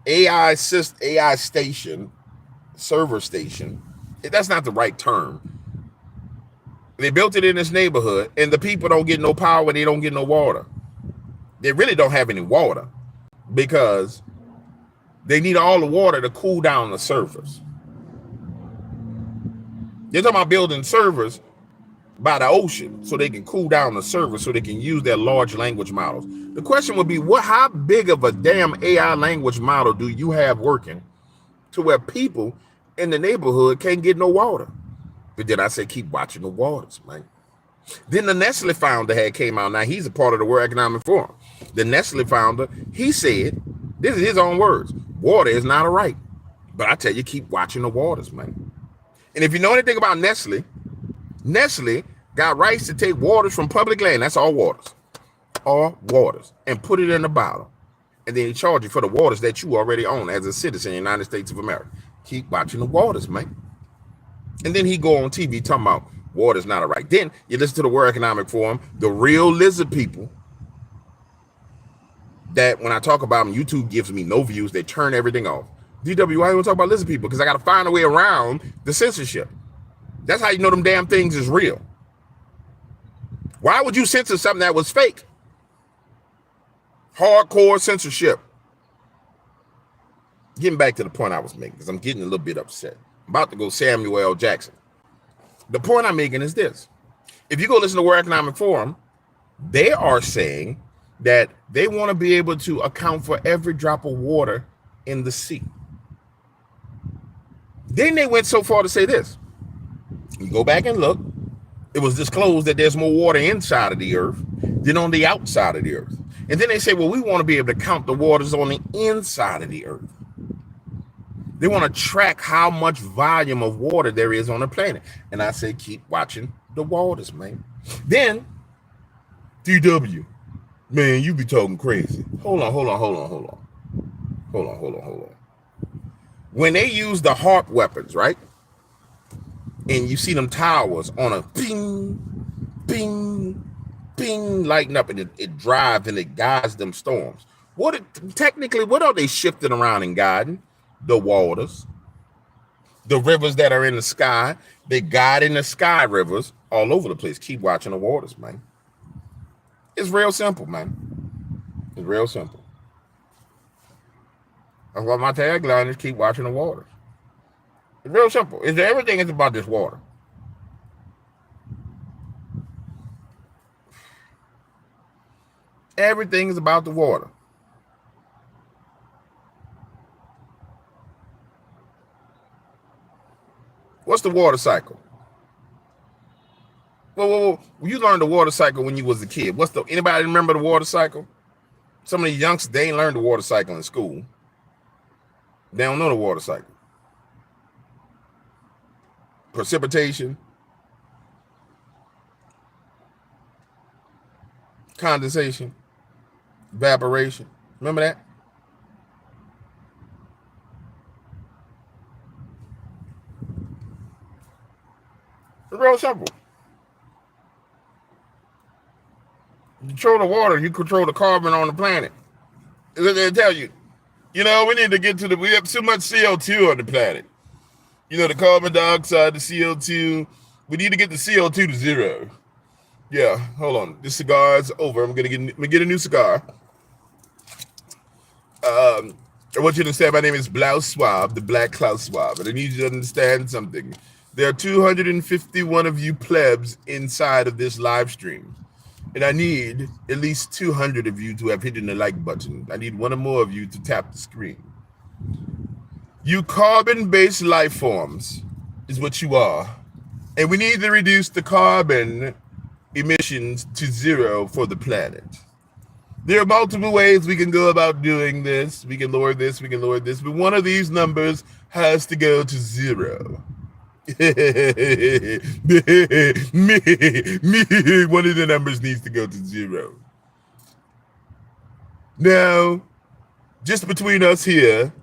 Speaker 1: AI station, server station. That's not the right term. They built it in this neighborhood, and the people don't get no power and they don't get no water. They really don't have any water because they need all the water to cool down the servers. They're talking about building servers by the ocean so they can cool down the servers so they can use their large language models. The question would be, how big of a damn AI language model do you have working to where people in the neighborhood can't get no water? But then I say, keep watching the waters, man. Then the Nestle founder had came out. Now he's a part of the World Economic Forum. The Nestle founder, he said, this is his own words, water is not a right. But I tell you, keep watching the waters, man. And if you know anything about Nestle got rights to take waters from public land. That's all waters. All waters. And put it in a bottle. And then he charge you for the waters that you already own as a citizen in the United States of America. Keep watching the waters, man. And then he go on TV talking about water's not a right. Then you listen to the World Economic Forum, the real lizard people that when I talk about them, YouTube gives me no views. They turn everything off. DW, why you want to talk about lizard people? Because I got to find a way around the censorship. That's how you know them damn things is real. Why would you censor something that was fake? Hardcore censorship. Getting back to the point I was making, because I'm getting a little bit upset. I'm about to go Samuel L. Jackson. The point I'm making is this. If you go listen to the World Economic Forum, they are saying that they want to be able to account for every drop of water in the sea. Then they went so far to say this. You go back and look. It was disclosed that there's more water inside of the earth than on the outside of the earth. And then they say, well, we want to be able to count the waters on the inside of the earth. They want to track how much volume of water there is on the planet. And I say, keep watching the waters, man. Then, DW, man, you be talking crazy. Hold on. When they use the HARP weapons, right? And you see them towers on a ping, ping, ping, lighting up, and it drives and it guides them storms. What are they shifting around and guiding? The waters, the rivers that are in the sky. They guide in the sky rivers all over the place. Keep watching the waters, man. It's real simple, man. It's real simple. That's why my tagline is keep watching the waters. It's real simple. Everything is about this water. Everything is about the water. What's the water cycle? Well, you learned the water cycle when you was a kid. Anybody remember the water cycle? Some of the youngsters, they ain't learned the water cycle in school. They don't know the water cycle. Precipitation, condensation, evaporation. Remember that? It's real simple. You control the water, you control the carbon on the planet. They tell you, we need to get to we have too much CO2 on the planet. The carbon dioxide, the CO2. We need to get the CO2 to zero. Yeah, hold on. This cigar is over. I'm gonna get a new cigar. I want you to understand my name is Klaus Schwab, the Black Klaus Schwab, and I need you to understand something. There are 251 of you plebs inside of this live stream, and I need at least 200 of you to have hit the like button. I need one or more of you to tap the screen. You carbon-based life forms is what you are, and we need to reduce the carbon emissions to zero for the planet. There are multiple ways we can go about doing this. We can lower this, but one of these numbers has to go to zero. One of the numbers needs to go to zero. Now, just between us here,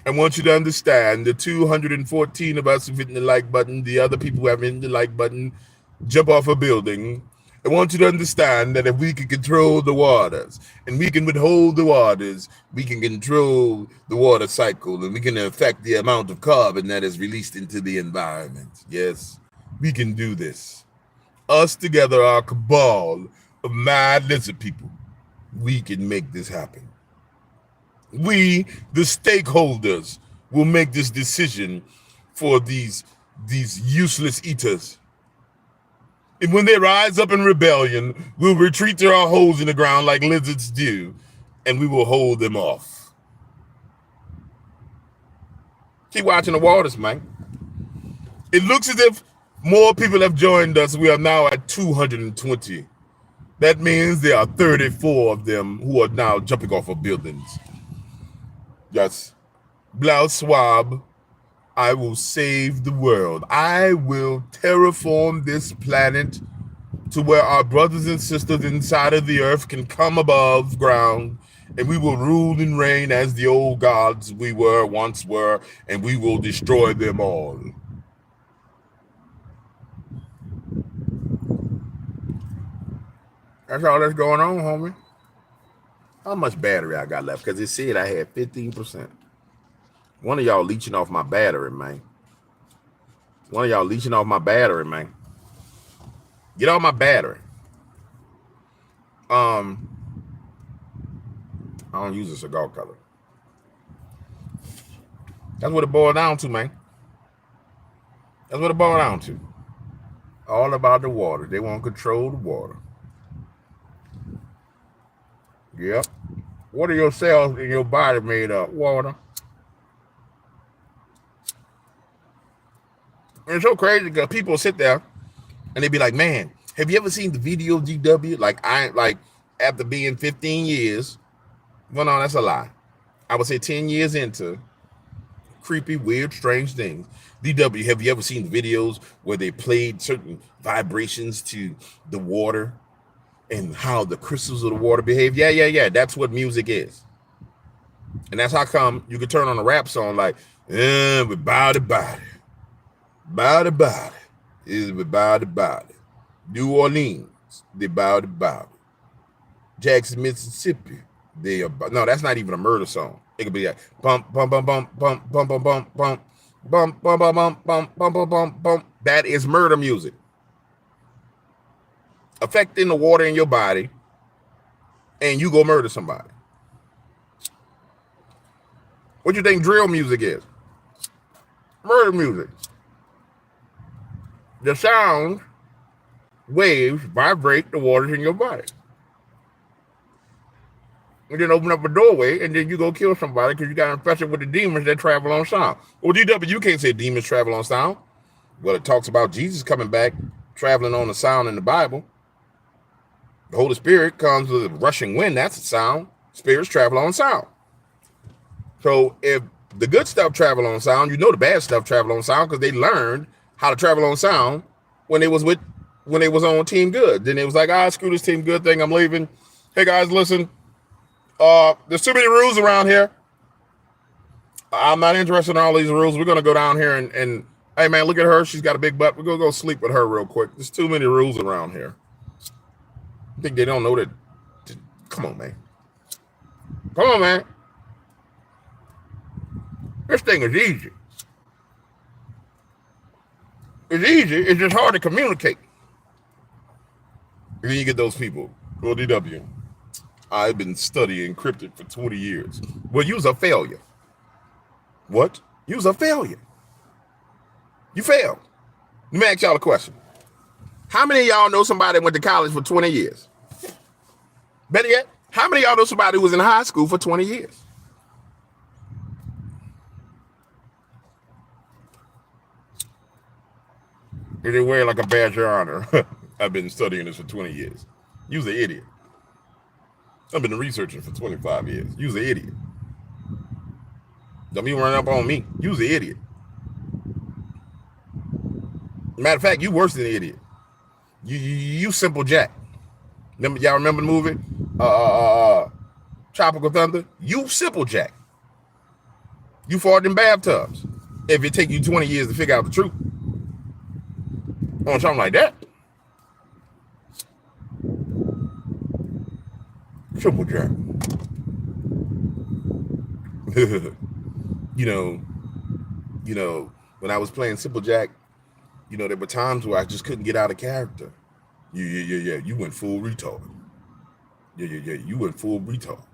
Speaker 1: I want you to understand the 214 of us who've hit the like button, the other people who haven't hit the like button, jump off a building. I want you to understand that if we can control the waters and we can withhold the waters, we can control the water cycle and we can affect the amount of carbon that is released into the environment. Yes, we can do this. Us together, our cabal of mad lizard people, we can make this happen. We, the stakeholders, will make this decision for these useless eaters. And when they rise up in rebellion, we'll retreat to our holes in the ground like lizards do, and we will hold them off. Keep watching the waters, man. It looks as if more people have joined us. We are now at 220. That means there are 34 of them who are now jumping off of buildings. Yes. Klaus Schwab, I will save the world. I will terraform this planet to where our brothers and sisters inside of the earth can come above ground, and we will rule and reign as the old gods we once were, and we will destroy them all. That's all that's going on, homie. How much battery I got left? Because it said I had 15%. One of y'all leeching off my battery, man. One of y'all leeching off my battery, man. Get off my battery. I don't use a cigar color. That's what it boiled down to, man. That's what it boiled down to. All about the water. They want to control the water. Yep. What are your cells in your body made of? Water. And it's so crazy because people sit there and they be like, man, have you ever seen the video of GW? Like after being 15 years, well, no, that's a lie. I would say 10 years into creepy, weird, strange things. DW, have you ever seen videos where they played certain vibrations to the water and how the crystals of the water behave? Yeah. That's what music is. And that's how come you can turn on a rap song like, we bow the body. Bow the body. We bow the body. New Orleans, they bow the body. Jackson, Mississippi, they are. No, that's not even a murder song. It could be like bump, bump, bump, bump, bump, bump, bump, bump, bump, bump, bump, bump, bump, bump, bump, bump, bump. That is murder music. Affecting the water in your body, and you go murder somebody. What do you think drill music is? Murder music. The sound waves vibrate the waters in your body. And then open up a doorway, and then you go kill somebody because you got infested with the demons that travel on sound. Well, DW, you can't say demons travel on sound. Well, it talks about Jesus coming back, traveling on the sound in the Bible. The Holy Spirit comes with a rushing wind. That's a sound. Spirits travel on sound. So if the good stuff travel on sound, you know the bad stuff travel on sound because they learned how to travel on sound when they was on Team Good. Then it was like, screw this Team Good thing. I'm leaving. Hey guys, listen. There's too many rules around here. I'm not interested in all these rules. We're gonna go down here and hey man, look at her. She's got a big butt. We're gonna go sleep with her real quick. There's too many rules around here. I think they don't know that. Come on, man. Come on, man. This thing is easy. It's easy. It's just hard to communicate. And then you get those people. Well, DW, I've been studying cryptid for 20 years. Well, you's a failure. What? You's a failure. You failed. Let me ask y'all a question. How many of y'all know somebody that went to college for 20 years? Better yet, how many of y'all know somebody who was in high school for 20 years? And they wear like a badge of honor. I've been studying this for 20 years. You's an idiot. I've been researching for 25 years. You's an idiot. Don't even run up on me. You's an idiot. Matter of fact, you worse than an idiot. You simple jack. Y'all remember the movie? Tropical Thunder? You simple jack. You fought in bathtubs. If it take you 20 years to figure out the truth. On something like that. Simple jack. you know, when I was playing Simple Jack, there were times where I just couldn't get out of character. Yeah. You went full retard. Yeah. You went full retard.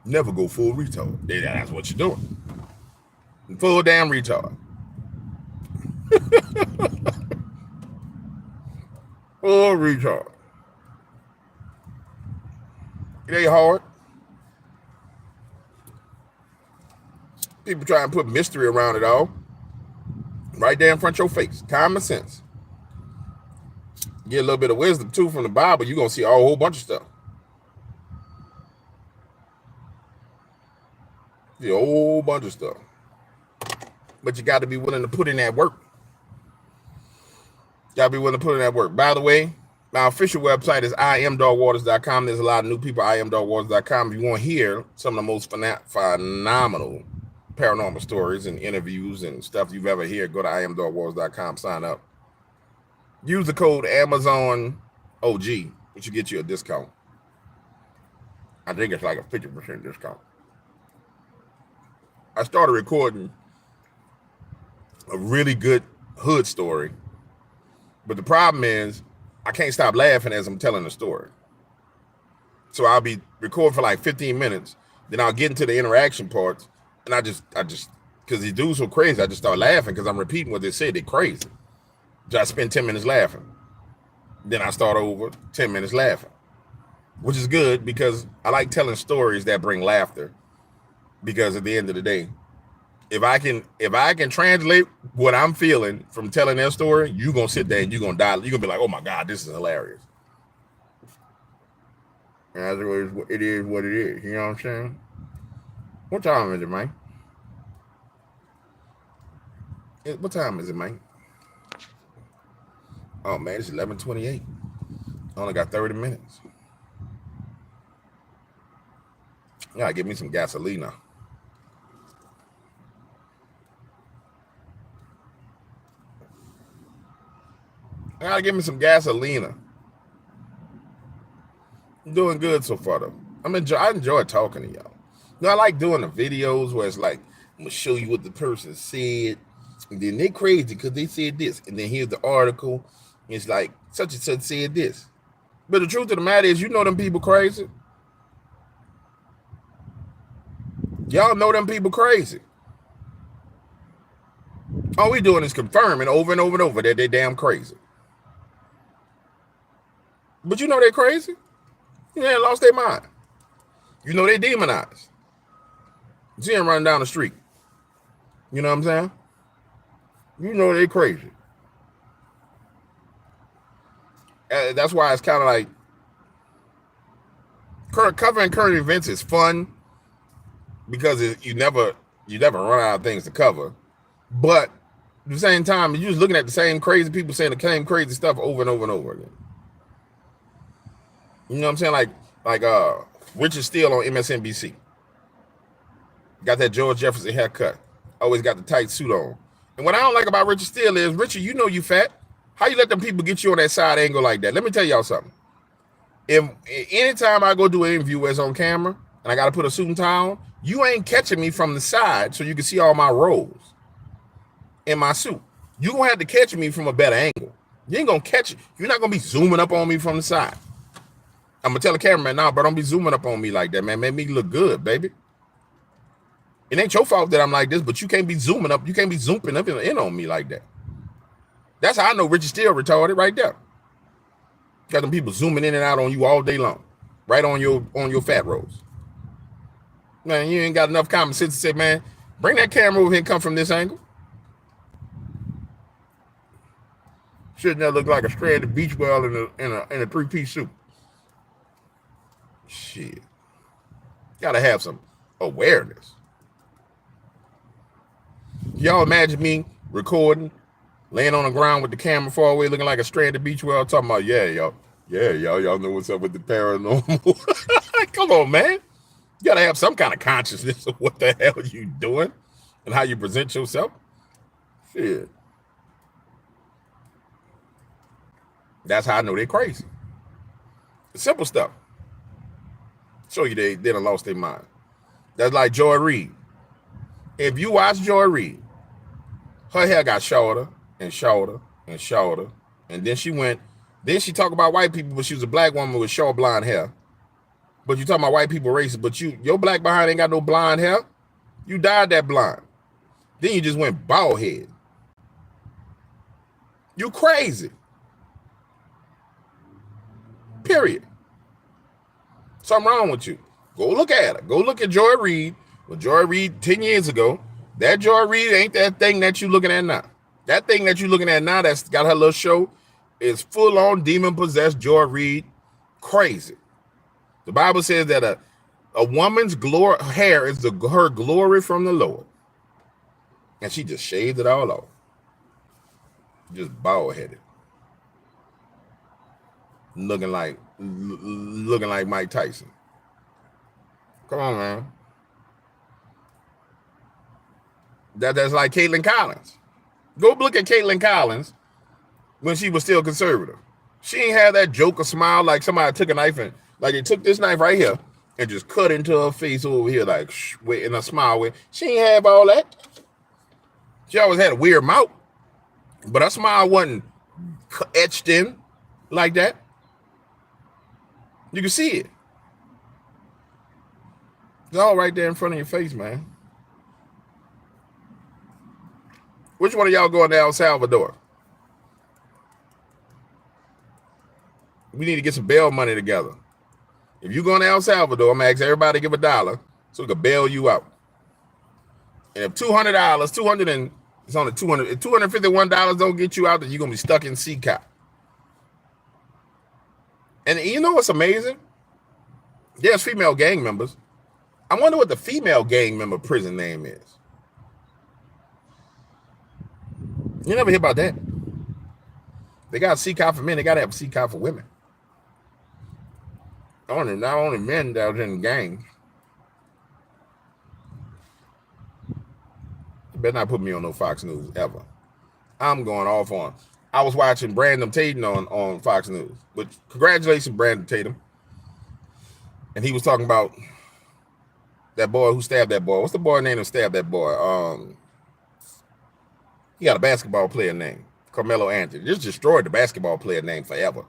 Speaker 1: Never go full retard. Yeah, that's what you're doing. Full damn retard. Full retard. It ain't hard. People try and put mystery around it all. Right there in front of your face. Common sense. Get a little bit of wisdom too from the Bible, you're going to see a whole bunch of stuff. See a whole bunch of stuff. But you got to be willing to put in that work. Got to be willing to put in that work. By the way, My official website is imdogwaters.com. There's a lot of new people at imdogwaters.com. If you want to hear some of the most phenomenal paranormal stories and interviews and stuff you've ever heard, go to imdogwaters.com, sign up. Use the code Amazon OG, which will get you a discount. I think it's like a 50% discount. I started recording a really good hood story, but the problem is I can't stop laughing as I'm telling the story. So I'll be recording for like 15 minutes, then I'll get into the interaction parts, and I just, because these dudes so crazy, I just start laughing because I'm repeating what they said. They're crazy. So I spend 10 minutes laughing. Then I start over 10 minutes laughing, which is good because I like telling stories that bring laughter. Because at the end of the day, if I can translate what I'm feeling from telling their story, you're gonna sit there and you're gonna die. You're gonna be like, oh my God, this is hilarious. And that's it is what it is. You know what I'm saying? What time is it, man? What time is it, man? Oh man, it's 11:28. I only got 30 minutes. You gotta give me some gasolina. I gotta give me some gasolina. I'm doing good so far though. I enjoy talking to y'all. You know, I like doing the videos where it's like, I'm gonna show you what the person said, and then they crazy because they said this, and then here's the article. And it's like such and such said this. But the truth of the matter is, you know them people crazy. Y'all know them people crazy. All we doing is confirming over and over and over that they damn crazy. But you know they're crazy. You know they lost their mind. You know they demonized. You see them running down the street. You know what I'm saying? You know they crazy. That's why it's kind of like covering current events is fun because you never run out of things to cover. But at the same time, you're just looking at the same crazy people saying the same crazy stuff over and over and over again. You know what I'm saying? Like Richard Steele on MSNBC. Got that George Jefferson haircut. Always got the tight suit on. And what I don't like about Richard Steele is, Richard, you know you fat. How you let them people get you on that side angle like that? Let me tell y'all something. If anytime I go do an interview where it's on camera and I got to put a suit and tie on, you ain't catching me from the side so you can see all my rolls in my suit. You're going to have to catch me from a better angle. You ain't going to catch it. You're not going to be zooming up on me from the side. I'm going to tell the cameraman, nah, bro, don't be zooming up on me like that, man. Make me look good, baby. It ain't your fault that I'm like this, but you can't be zooming up. You can't be zooming up in on me like that. That's how I know Richard Steele retarded right there. Got them people zooming in and out on you all day long, right on your fat rolls. Man, you ain't got enough common sense to say, man, bring that camera over here and come from this angle. Shouldn't that look like a stranded beach ball in a 3-piece suit? Shit. Gotta have some awareness. Y'all imagine me recording, laying on the ground with the camera far away, looking like a stranded beach whale, talking about, y'all know what's up with the paranormal. Come on, man. You gotta have some kind of consciousness of what the hell you doing and how you present yourself. Shit. That's how I know they're crazy. The simple stuff. Show you they done lost their mind. That's like Joy Reid. If you watch Joy Reid, her hair got shorter and shorter and shorter. And then she talked about white people, but she was a black woman with short blonde hair. But you talking about white people racist, but your black behind ain't got no blonde hair. You dyed that blonde. Then you just went bald head. You crazy. Period. Something wrong with you. Go look at her. Go look at Joy Reid. Well, Joy Reid 10 years ago, that Joy Reid ain't that thing that you looking at now. That thing that you looking at now that's got her little show is full-on demon-possessed Joy Reid crazy. The Bible says that a woman's hair is her glory from the Lord. And she just shaved it all off. Just bald-headed. looking like Mike Tyson. Come on, man. That's like Caitlin Collins. Go look at Caitlin Collins when she was still conservative. She ain't had that joker smile like somebody took a knife and like they took this knife right here and just cut into her face over here like in a smile with. She ain't have all that. She always had a weird mouth, but her smile wasn't etched in like that. You can see it. It's all right there in front of your face, man. Which one of y'all going to El Salvador? We need to get some bail money together. If you're going to El Salvador, I'm going to ask everybody to give $1 so we can bail you out. And if $200, it's only $200, if $251 don't get you out, then you're going to be stuck in CCOP. And you know what's amazing? There's female gang members. I wonder what the female gang member prison name is. You never hear about that. They got CCOP for men. They got to have CCOP for women. Not only men that are in gangs. You better not put me on no Fox News ever. I'm going off on. I was watching Brandon Tatum on Fox News. But congratulations, Brandon Tatum. And he was talking about that boy who stabbed that boy. What's the boy name who stabbed that boy? He got a basketball player name, Carmelo Anthony. Just destroyed the basketball player name forever.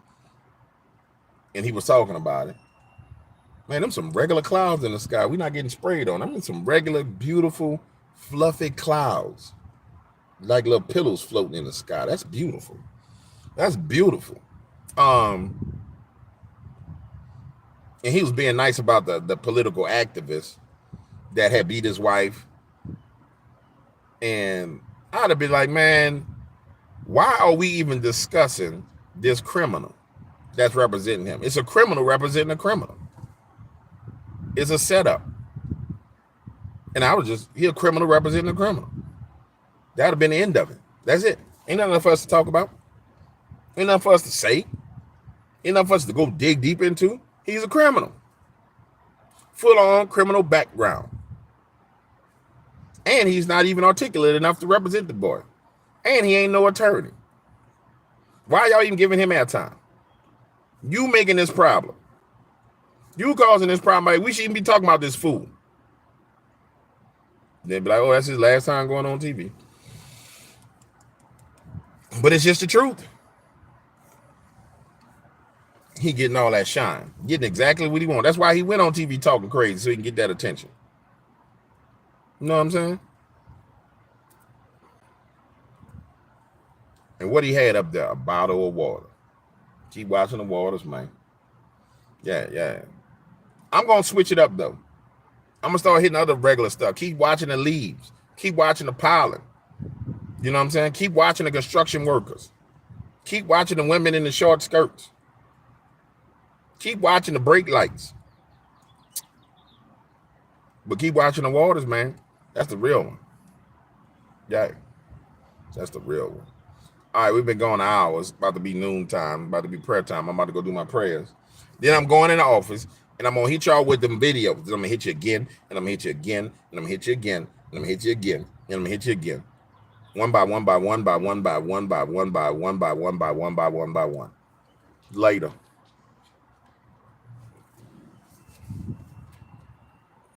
Speaker 1: And he was talking about it. Man, them some regular clouds in the sky. We're not getting sprayed on. I mean, some regular, beautiful, fluffy clouds. Like little pillows floating in the sky. That's beautiful. That's beautiful. And he was being nice about the political activist that had beat his wife. And I'd have been like, man, why are we even discussing this criminal that's representing him? It's a criminal representing a criminal. It's a setup. And I was just, he a criminal representing a criminal. That would have been the end of it. That's it. Ain't nothing for us to talk about. Ain't nothing for us to say. Ain't nothing for us to go dig deep into. He's a criminal. Full-on criminal background. And he's not even articulate enough to represent the boy. And he ain't no attorney. Why y'all even giving him airtime? You making this problem. You causing this problem. Like, we shouldn't be talking about this fool. They'd be like, oh, that's his last time going on TV. But it's just the truth. He getting all that shine. Getting exactly what he wants. That's why he went on TV talking crazy, so he can get that attention. You know what I'm saying? And what he had up there, a bottle of water. Keep watching the waters, man. Yeah. I'm going to switch it up, though. I'm going to start hitting other regular stuff. Keep watching the leaves. Keep watching the pollen. You know what I'm saying? Keep watching the construction workers. Keep watching the women in the short skirts. Keep watching the brake lights. But keep watching the waters, man. That's the real one. Yeah. That's the real one. All right, we've been going hours. About to be noontime. About to be prayer time. I'm about to go do my prayers. Then I'm going in the office, and I'm going to hit y'all with them videos. Then I'm going to hit you again, and I'm going to hit you again, and I'm going to hit you again, and I'm going to hit you again, and I'm going to hit you again. One by one by one by one by one by one by one by one by one by one by one. Later.